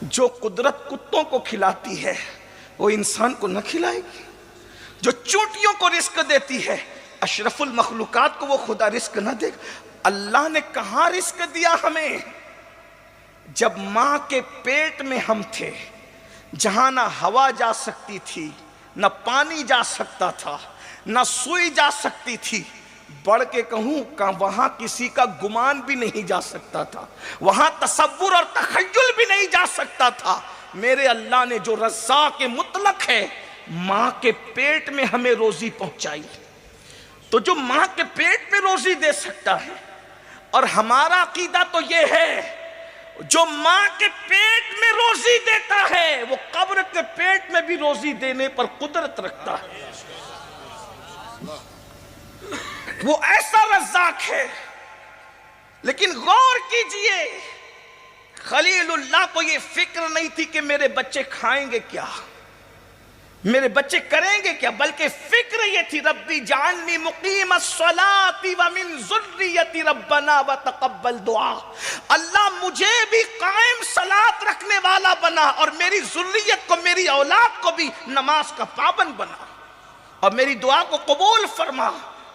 جو قدرت کتوں کو کھلاتی ہے وہ انسان کو نہ کھلائے گی؟ جو چونٹیوں کو رزق دیتی ہے اشرف المخلوقات کو وہ خدا رزق نہ دے گا؟ اللہ نے کہاں رزق دیا ہمیں؟ جب ماں کے پیٹ میں ہم تھے، جہاں نہ ہوا جا سکتی تھی، نہ پانی جا سکتا تھا، نہ سوئی جا سکتی تھی، بڑھ کے کہوں کہ وہاں کسی کا گمان بھی نہیں جا سکتا تھا، وہاں تصور اور تخیل بھی نہیں جا سکتا تھا، میرے اللہ نے جو رزاق مطلق ہے ماں کے پیٹ میں ہمیں روزی پہنچائی۔ تو جو ماں کے پیٹ میں روزی دے سکتا ہے، اور ہمارا عقیدہ تو یہ ہے جو ماں کے پیٹ میں روزی دیتا ہے وہ قبر کے پیٹ میں بھی روزی دینے پر قدرت رکھتا ہے، وہ ایسا رزاق ہے۔ لیکن غور کیجئے، خلیل اللہ کو یہ فکر نہیں تھی کہ میرے بچے کھائیں گے کیا، میرے بچے کریں گے کیا، بلکہ فکر یہ تھی ربی جعلنی مقیم الصلاۃ ومن ذریتی ربنا وتقبل دعا، اللہ مجھے بھی قائم صلاۃ رکھنے والا بنا اور میری ذریت کو، میری اولاد کو بھی نماز کا پابند بنا اور میری دعا کو قبول فرما۔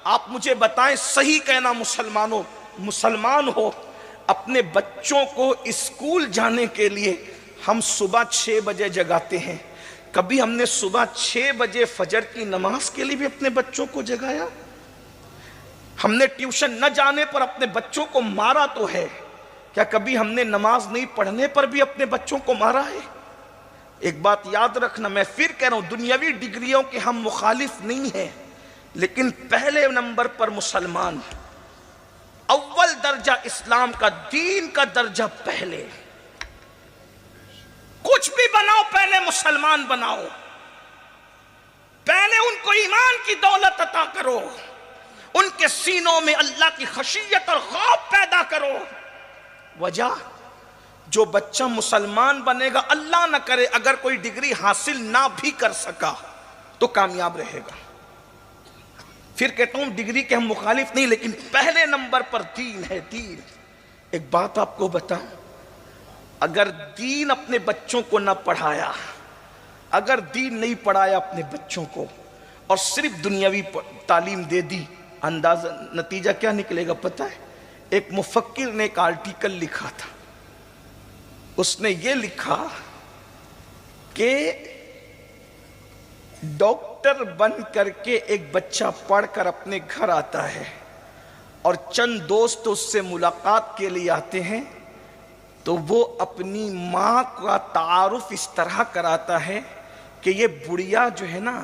آپ مجھے بتائیں، صحیح کہنا مسلمانوں، مسلمان ہو، اپنے بچوں کو اسکول جانے کے لیے ہم صبح 6 بجے جگاتے ہیں، کبھی ہم نے صبح 6 بجے فجر کی نماز کے لیے بھی اپنے بچوں کو جگایا؟ ہم نے ٹیوشن نہ جانے پر اپنے بچوں کو مارا تو ہے، کیا کبھی ہم نے نماز نہیں پڑھنے پر بھی اپنے بچوں کو مارا ہے؟ ایک بات یاد رکھنا، میں پھر کہہ رہا ہوں، دنیاوی ڈگریوں کے ہم مخالف نہیں ہیں، لیکن پہلے نمبر پر مسلمان، اول درجہ اسلام کا، دین کا درجہ پہلے۔ کچھ بھی بناؤ پہلے مسلمان بناؤ، پہلے ان کو ایمان کی دولت عطا کرو، ان کے سینوں میں اللہ کی خشیت اور خوف پیدا کرو۔ وجہ، جو بچہ مسلمان بنے گا، اللہ نہ کرے اگر کوئی ڈگری حاصل نہ بھی کر سکا تو کامیاب رہے گا۔ پھر کہتا ہوں ڈگری کے ہم مخالف نہیں، لیکن پہلے نمبر پر دین ہے، دین۔ ایک بات آپ کو بتاؤں، اگر دین اپنے بچوں کو نہ پڑھایا، اگر دین نہیں پڑھایا اپنے بچوں کو اور صرف دنیاوی تعلیم دے دی، اندازہ نتیجہ کیا نکلے گا پتہ ہے؟ ایک مفکر نے ایک آرٹیکل لکھا تھا، اس نے یہ لکھا کہ ڈاکٹر بن کر کے ایک بچہ پڑھ کر اپنے گھر آتا ہے اور چند دوست اس سے ملاقات کے لیے آتے ہیں تو وہ اپنی ماں کا تعارف اس طرح کراتا ہے کہ یہ بڑھیا جو ہے نا،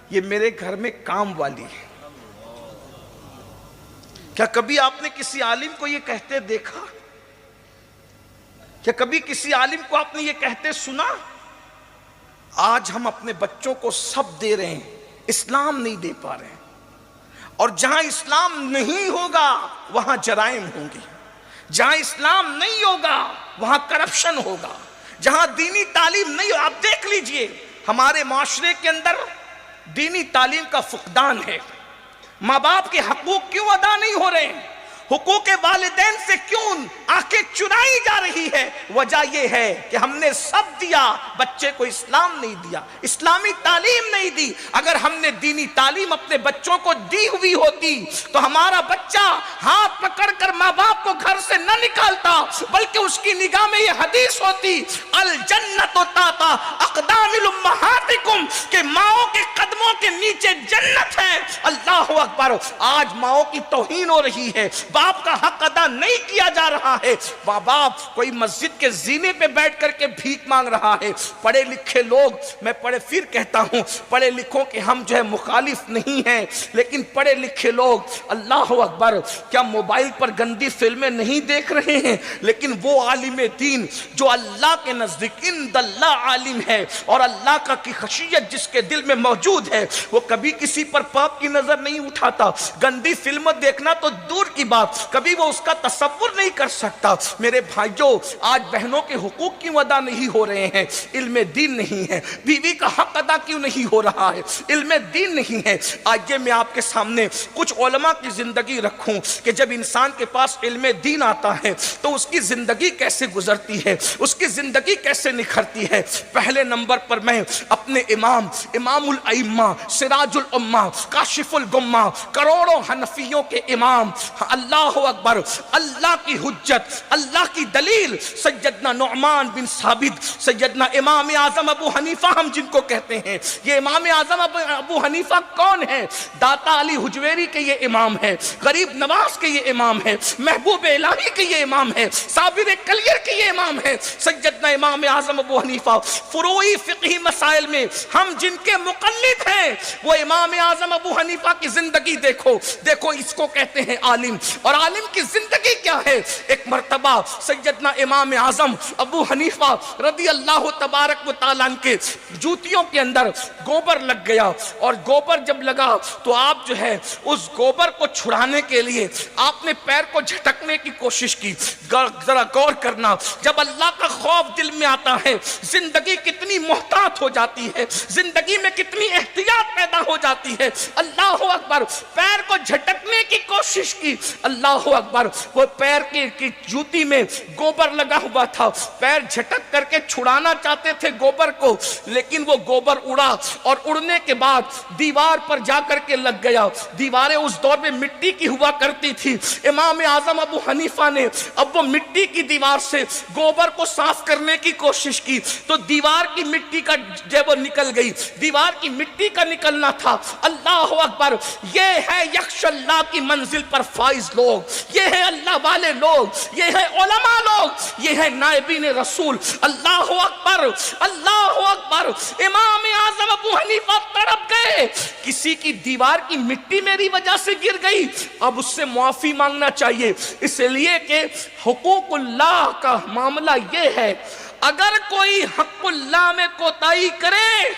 یہ میرے گھر میں کام والی ہے۔ کیا کبھی آپ نے کسی عالم کو یہ کہتے دیکھا؟ کیا کبھی کسی عالم کو آپ نے یہ کہتے سنا؟ آج ہم اپنے بچوں کو سب دے رہے ہیں، اسلام نہیں دے پا رہے ہیں، اور جہاں اسلام نہیں ہوگا وہاں جرائم ہوں گے، جہاں اسلام نہیں ہوگا وہاں کرپشن ہوگا، جہاں دینی تعلیم نہیں ہو۔ آپ دیکھ لیجئے ہمارے معاشرے کے اندر دینی تعلیم کا فقدان ہے، ماں باپ کے حقوق کیوں ادا نہیں ہو رہے ہیں، حقوق والدین سے کیوں آنکھیں چرائی جا رہی ہے؟ وجہ یہ ہے کہ ہم نے سب دیا، بچے کو اسلام نہیں دیا، اسلامی تعلیم نہیں دی۔ اگر ہم نے دینی تعلیم اپنے بچوں کو دی ہوئی ہوتی تو ہمارا بچہ ہاتھ پکڑ کر ماں باپ کو گھر سے نہ نکالتا، بلکہ اس کی نگاہ میں یہ حدیث ہوتی، الجنت تحت اقدام الامہاتکم، کہ ماؤں کے قدموں کے نیچے جنت ہے۔ اللہ اکبر! آج ماؤں کی توہین ہو رہی ہے، باپ کا حق ادا نہیں کیا جا رہا ہے، باپ کوئی مسجد کے زینے پہ بیٹھ کر کے بھیک مانگ رہا ہے۔ پڑھے لکھے لوگ، میں پھر کہتا ہوں، پڑھے لکھوں کے ہم جو ہے مخالف نہیں ہیں، لیکن پڑھے لکھے لوگ، اللہ اکبر، کیا موبائل پر گندی فلمیں نہیں دیکھ رہے ہیں؟ لیکن وہ عالم دین جو اللہ کے نزدیک عند اللہ عالم ہے اور اللہ کا کی خشیت جس کے دل میں موجود ہے، وہ کبھی کسی پر پاپ کی نظر نہیں اٹھاتا، گندی فلم دیکھنا تو دور کی بات، کبھی وہ اس کا تصور نہیں کر سکتا۔ میرے بھائیوں، آج بہنوں کے حقوق کیوں ادا نہیں ہو رہے ہیں؟ علم دین نہیں ہے۔ بیوی کا حق ادا کیوں نہیں ہو رہا ہے؟ علم دین نہیں ہے۔ آج یہ میں آپ کے سامنے کچھ علماء کی زندگی رکھوں کہ جب انسان کے پاس علم دین آتا ہے تو اس کی زندگی کیسے گزرتی ہے، اس کی زندگی کیسے نکھرتی ہے۔ پہلے نمبر پر میں اپنے امام الائمہ، سراج الامہ، کاشف الغمہ، کروڑوں حنفیوں کے امام، اللہ اکبر، اللہ کی حجت، اللہ کی دلیل، سیدنا نعمان بن ثابت، سیدنا امام اعظم ابو حنیفہ ہم جن کو کہتے ہیں۔ یہ امام اعظم ابو حنیفہ کون ہے؟ داتا علی حجویری کے یہ امام ہے، غریب نواز کے یہ امام ہے، محبوب الہی کے یہ امام ہے، صابر کلیر کے یہ امام ہے، سیدنا امام اعظم ابو حنیفہ۔ فروعی فقہی مسائل میں ہم جن کے مقلد ہیں وہ امام اعظم ابو حنیفہ کی زندگی دیکھو اس کو کہتے ہیں عالم۔ اور عالم کی زندگی کیا ہے؟ ایک مرتبہ سیدنا امام اعظم ابو حنیفہ رضی اللہ تبارک و تعالیٰ عنہ کے جوتیوں کے اندر گوبر لگ گیا، اور گوبر جب لگا تو آپ جو ہے اس گوبر کو چھڑانے کے لیے آپ نے پیر کو جھٹکنے کی کوشش کی۔ ذرا غور کرنا، جب اللہ کا خوف دل میں آتا ہے زندگی کتنی محتاط ہو جاتی ہے، زندگی میں کتنی احتیاط پیدا ہو جاتی ہے۔ اللہ اکبر، پیر کو جھٹکنے کی کوشش کی، اللہ اکبر، وہ پیر کی جوتی میں گوبر لگا ہوا تھا، پیر جھٹک کر کے چھڑانا چاہتے تھے گوبر کو، لیکن وہ گوبر اڑا اور اڑنے کے بعد دیوار پر جا کر کے لگ گیا۔ دیواریں اس دور میں مٹی کی ہوا کرتی تھی۔ امام اعظم ابو حنیفہ نے اب وہ مٹی کی دیوار سے گوبر کو صاف کرنے کی کوشش کی تو دیوار کی مٹی کا جب وہ نکل گئی، دیوار کی مٹی کا نکلنا تھا۔ اللہ اکبر، یہ ہے یخش اللہ کی منزل پر فائز لوگ، یہ ہے اللہ والے لوگ، یہ ہے علماء لوگ، یہ ہے نائبین رسول۔ اللہ اکبر، اللہ اکبر۔ امام اعظم ابو حنیفہ تڑپ گئے، کسی کی دیوار کی مٹی میری وجہ سے گر گئی، اب اس سے معافی مانگنا چاہیے، اس لیے کہ حقوق اللہ کا معاملہ یہ ہے، اگر کوئی حق اللہ میں کوتاہی کرے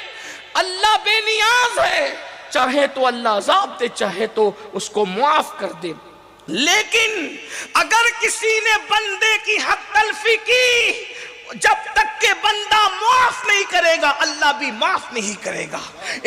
اللہ بے نیاز ہے، چاہے تو اللہ عذاب دے، چاہے تو اس کو معاف کر دے، لیکن اگر کسی نے بندے کی حق تلفی کی، جب تک کہ بندہ معاف نہیں کرے گا اللہ بھی معاف نہیں کرے گا۔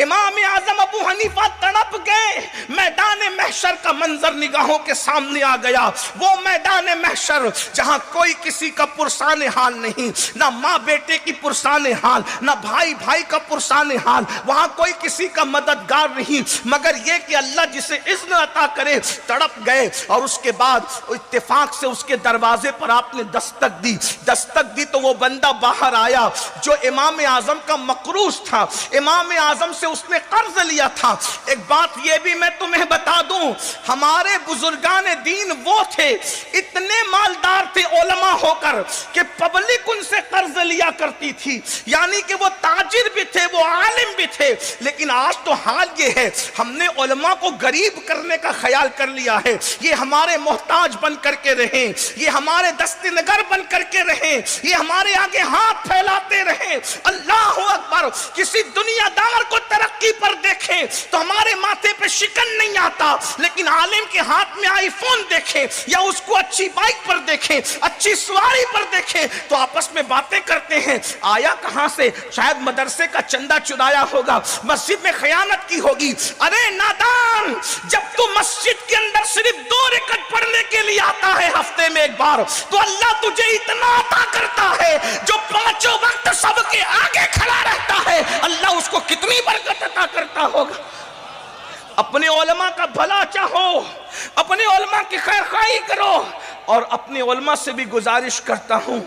امام اعظم ابو حنیفہ تڑپ گئے، میدان محشر کا منظر نگاہوں کے سامنے آ گیا، وہ میدان محشر جہاں کوئی کسی کا پرسان حال نہیں، نہ ماں بیٹے کی پرسان حال، نہ بھائی بھائی کا پرسان حال، وہاں کوئی کسی کا مددگار نہیں مگر یہ کہ اللہ جسے اذن عطا کرے۔ تڑپ گئے اور اس کے بعد اتفاق سے اس کے دروازے پر آپ نے دستک دی تو وہ بندہ باہر آیا جو امام اعظم کا مقروض تھا، امام اعظم سے اس نے قرض لیا تھا۔ ایک بات یہ بھی میں تمہیں بتا دوں، ہمارے بزرگان دین وہ تھے، اتنے مالدار تھے علماء ہو کر کہ پبلک ان سے قرض لیا کرتی تھی، یعنی کہ وہ تاجر بھی تھے، وہ عالم بھی تھے۔ لیکن آج تو حال یہ ہے، ہم نے علماء کو غریب کرنے کا خیال کر لیا ہے، یہ ہمارے محتاج بن کر کے رہیں، یہ ہمارے دست نگر بن کر کے رہیں، یہ ہمارے آگے ہاتھ پھیلاتے رہیں۔ اللہ اکبر، کسی دنیا دار کو ترقی پر دیکھیں تو ہمارے ماتھے پہ شکن نہیں آتا، لیکن عالم کے ہاتھ میں آئی فون دیکھیں یا اس کو اچھی بائک پر دیکھیں، اچھی سواری پر دیکھیں تو آپس میں باتیں کرتے ہیں، آیا کہاں سے؟ شاید مدرسے کا چندہ چرایا ہوگا، مسجد میں خیانت کی ہوگی۔ ارے نادان، جب تو مسجد کے اندر صرف 2 رکعت پڑھنے کے لیے آتا ہے ہفتے میں ایک بار، تو اللہ تجھے اتنا عطا کرتا ہے، جو 5 وقت سب کے آگے کھڑا رہتا ہے، اللہ اس کو کتنی برکت عطا کرتا ہوگا۔ اپنے علماء کا بھلا چاہو، اپنے علماء کی خیر خواہی کرو، اور اپنے علماء سے بھی گزارش کرتا ہوں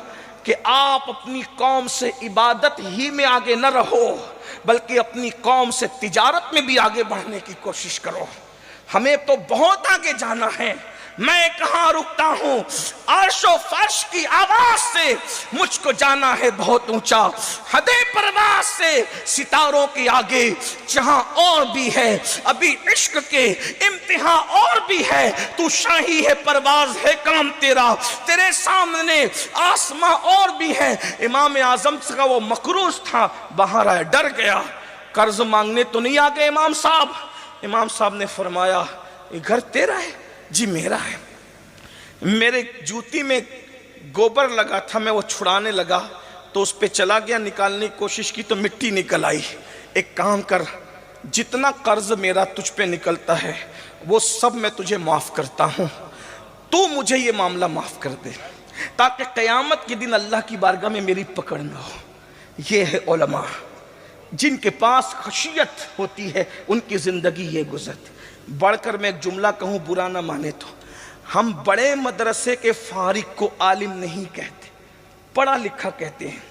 کہ آپ اپنی قوم سے عبادت ہی میں آگے نہ رہو، بلکہ اپنی قوم سے تجارت میں بھی آگے بڑھنے کی کوشش کرو۔ ہمیں تو بہت آگے جانا ہے، میں کہاں رکتا ہوں، عرش و فرش کی آواز سے مجھ کو جانا ہے بہت اونچا، حد پرواز سے ستاروں کے آگے جہاں اور بھی ہے، ابھی عشق کے امتحان اور بھی ہے، تو شاہی ہے پرواز ہے کام تیرا، تیرے سامنے آسماں اور بھی ہے۔ امام اعظم کا وہ مقروض تھا، باہر آیا، ڈر گیا، قرض مانگنے تو نہیں آ گئے امام صاحب؟ امام صاحب نے فرمایا یہ گھر تیرا ہے؟ جی میرا ہے۔ میرے جوتی میں گوبر لگا تھا، میں وہ چھڑانے لگا تو اس پہ چلا گیا، نکالنے کی کوشش کی تو مٹی نکل آئی۔ ایک کام کر، جتنا قرض میرا تجھ پہ نکلتا ہے وہ سب میں تجھے معاف کرتا ہوں، تو مجھے یہ معاملہ معاف کر دے تاکہ قیامت کے دن اللہ کی بارگاہ میں میری پکڑ نہ ہو۔ یہ ہے علماء، جن کے پاس خشیت ہوتی ہے ان کی زندگی یہ گزرتی۔ بڑھ کر میں ایک جملہ کہوں، برا نہ مانے تو، ہم بڑے مدرسے کے فارغ کو عالم نہیں کہتے، پڑھا لکھا کہتے ہیں،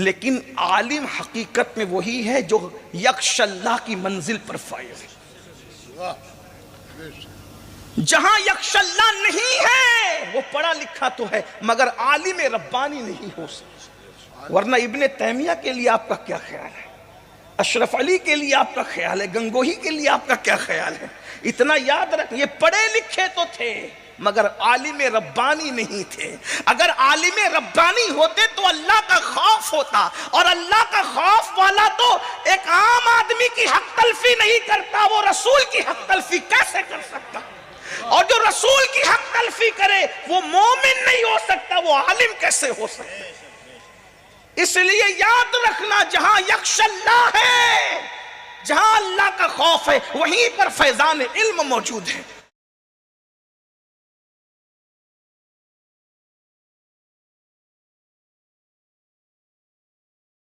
لیکن عالم حقیقت میں وہی ہے جو یخشی اللہ کی منزل پر فائز ہے۔ جہاں یخشی اللہ نہیں ہے وہ پڑھا لکھا تو ہے مگر عالم ربانی نہیں ہو سکتا۔ ورنہ ابن تیمیہ کے لیے آپ کا کیا خیال ہے؟ اشرف علی کے لیے آپ کا خیال ہے؟ گنگوہی کے لیے آپ کا کیا خیال ہے؟ اتنا یاد رکھ، یہ پڑھے لکھے تو تھے مگر عالم ربانی نہیں تھے۔ اگر عالم ربانی ہوتے تو اللہ کا خوف ہوتا، اور اللہ کا خوف والا تو ایک عام آدمی کی حق تلفی نہیں کرتا، وہ رسول کی حق تلفی کیسے کر سکتا؟ اور جو رسول کی حق تلفی کرے وہ مومن نہیں ہو سکتا، وہ عالم کیسے ہو سکتا؟ اس لیے یاد رکھنا، جہاں یخشی اللہ ہے، جہاں اللہ کا خوف ہے، وہیں پر فیضان علم موجود ہے۔